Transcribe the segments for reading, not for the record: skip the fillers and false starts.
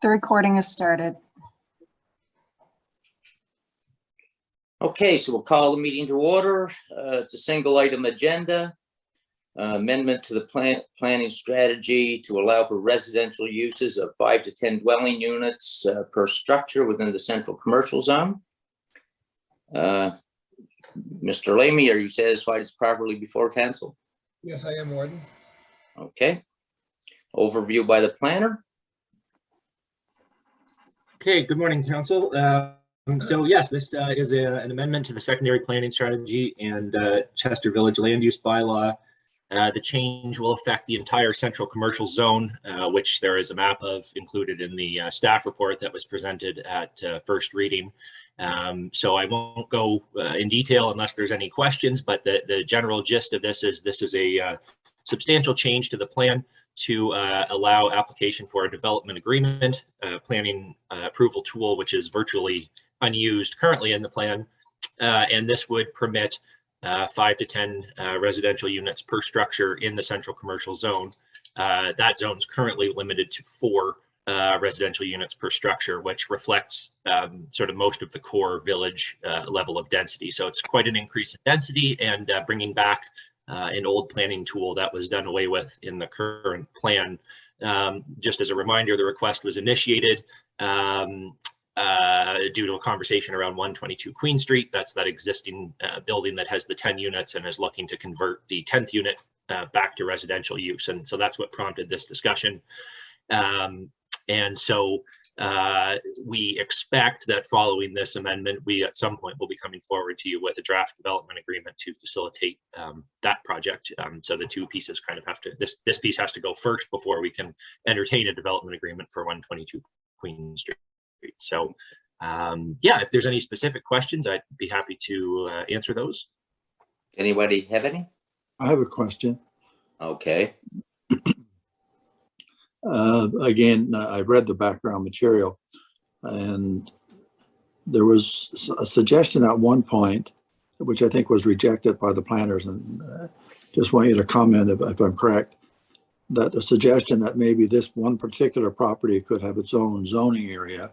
The recording is started. Okay, so we'll call the meeting to order. It's a single item agenda. Amendment to the planning strategy to allow for residential uses of 5 to 10 dwelling units per structure within the central commercial zone. Mr. Lamy, are you satisfied it's properly before council? Yes, I am, Warden. Okay. Overview by the planner. Okay, good morning, council. So yes, this is an amendment to the secondary planning strategy and Chester Village land use bylaw. The change will affect the entire central commercial zone, which there is a map of included in the staff report that was presented at first reading. So I won't go in detail unless there's any questions, but the general gist of this is a substantial change to the plan to allow application for a development agreement, planning approval tool, which is virtually unused currently in the plan. And this would permit 5 to 10 residential units per structure in the central commercial zone. That zone is currently limited to 4 residential units per structure, which reflects sort of most of the core village level of density. So it's quite an increase in density and bringing back an old planning tool that was done away with in the current plan. Just as a reminder, the request was initiated due to a conversation around 122 Queen Street. That's that existing building that has the 10 units and is looking to convert the 10th unit back to residential use. And so that's what prompted this discussion. And so we expect that following this amendment, we at some point will be coming forward to you with a draft development agreement to facilitate that project. So the two pieces kind of have to, this piece has to go first before we can entertain a development agreement for 122 Queen Street. So yeah, if there's any specific questions, I'd be happy to answer those. Anybody have any? I have a question. Okay. Again, I've read the background material, and there was a suggestion at one point, which I think was rejected by the planners, and just want you to comment if I'm correct, that a suggestion that maybe this one particular property could have its own zoning area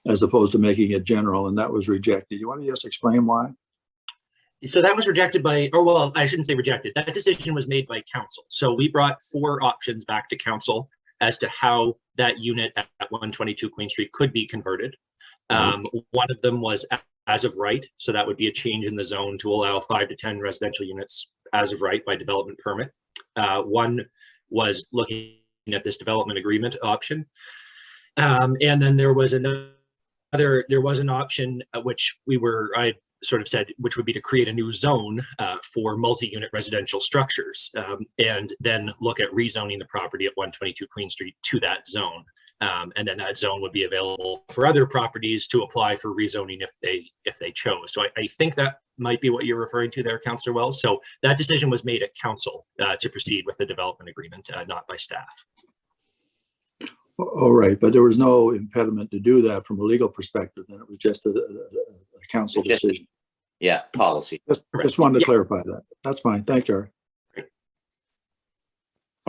as opposed to making it general, and that was rejected. You want to just explain why? So that was rejected by, or well, I shouldn't say rejected. That decision was made by council. So we brought 4 options back to council as to how that unit at 122 Queen Street could be converted. One of them was as of right. So that would be a change in the zone to allow 5 to 10 residential units as of right by development permit. One was looking at this development agreement option. And then there was an option which I sort of said, which would be to create a new zone for multi-unit residential structures, and then look at rezoning the property at 122 Queen Street to that zone. And then that zone would be available for other properties to apply for rezoning if they chose. So I think that might be what you're referring to there, Councillor Wells. So that decision was made at council to proceed with the development agreement, not by staff. All right, but there was no impediment to do that from a legal perspective, and it was just a council decision. Yeah, policy. Just wanted to clarify that. That's fine. Thank you.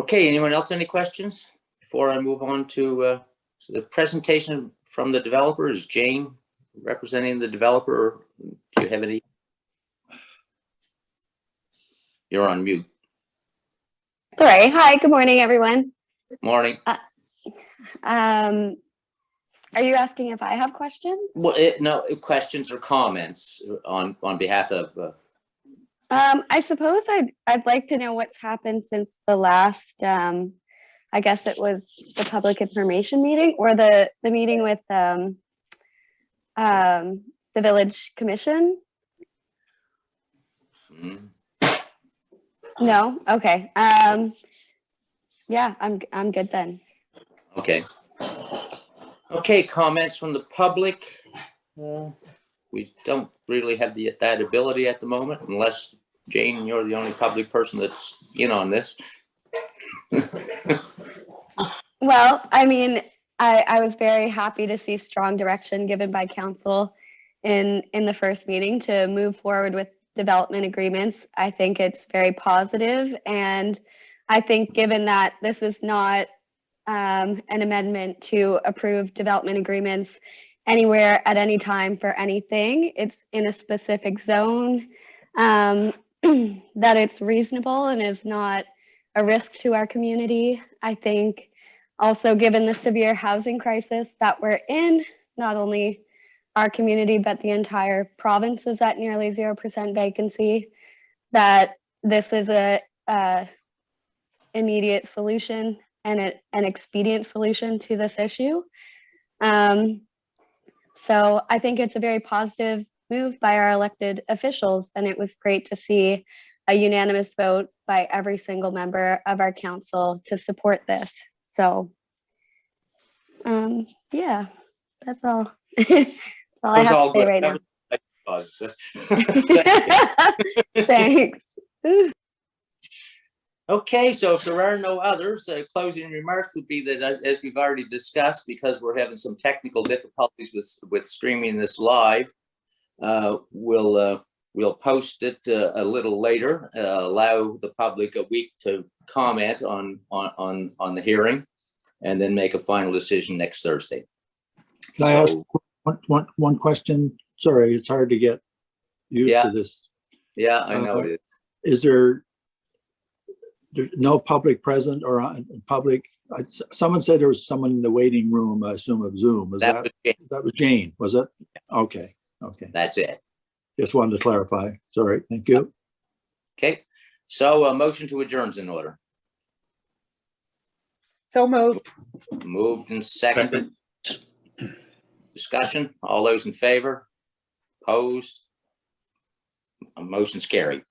Okay, anyone else any questions before I move on to the presentation from the developer? Is Jane representing the developer? Do you have any? You're on mute. Sorry. Hi, good morning, everyone. Morning. Are you asking if I have questions? Well, no, questions or comments on behalf of. I suppose I'd like to know what's happened since the last, I guess it was the public information meeting or the meeting with the village commission. No, okay. Yeah, I'm good then. Okay. Okay, comments from the public. We don't really have that ability at the moment, unless Jane, you're the only public person that's in on this. Well, I mean, I was very happy to see strong direction given by council in the first meeting to move forward with development agreements. I think it's very positive, and I think given that this is not an amendment to approve development agreements anywhere at any time for anything. It's in a specific zone, that it's reasonable and is not a risk to our community. I think also given the severe housing crisis that we're in, not only our community, but the entire province is at nearly 0% vacancy, that this is a immediate solution and an expedient solution to this issue. So I think it's a very positive move by our elected officials, and it was great to see a unanimous vote by every single member of our council to support this. So, yeah, that's all. That's all I That was have all to say good. right That now. was- Thank you. Thanks. Okay, so if there are no others, closing remarks would be that, as we've already discussed, because we're having some technical difficulties with streaming this live, we'll post it a little later, allow the public a week to comment on the hearing, and then make a final decision next Thursday. Can I ask So, one question? Sorry, it's hard to get used Yeah. to this. yeah, I know it is. Is there no public present or public? Someone said there was someone in the waiting room, I assume of Zoom. Was That was it. that was Jane, was it? Okay, okay. That's it. Just wanted to clarify. Sorry, thank you. Okay, so a motion to adjourn is in order. So moved. Moved and seconded. Discussion, all those in favor? Opposed? Motion's carried.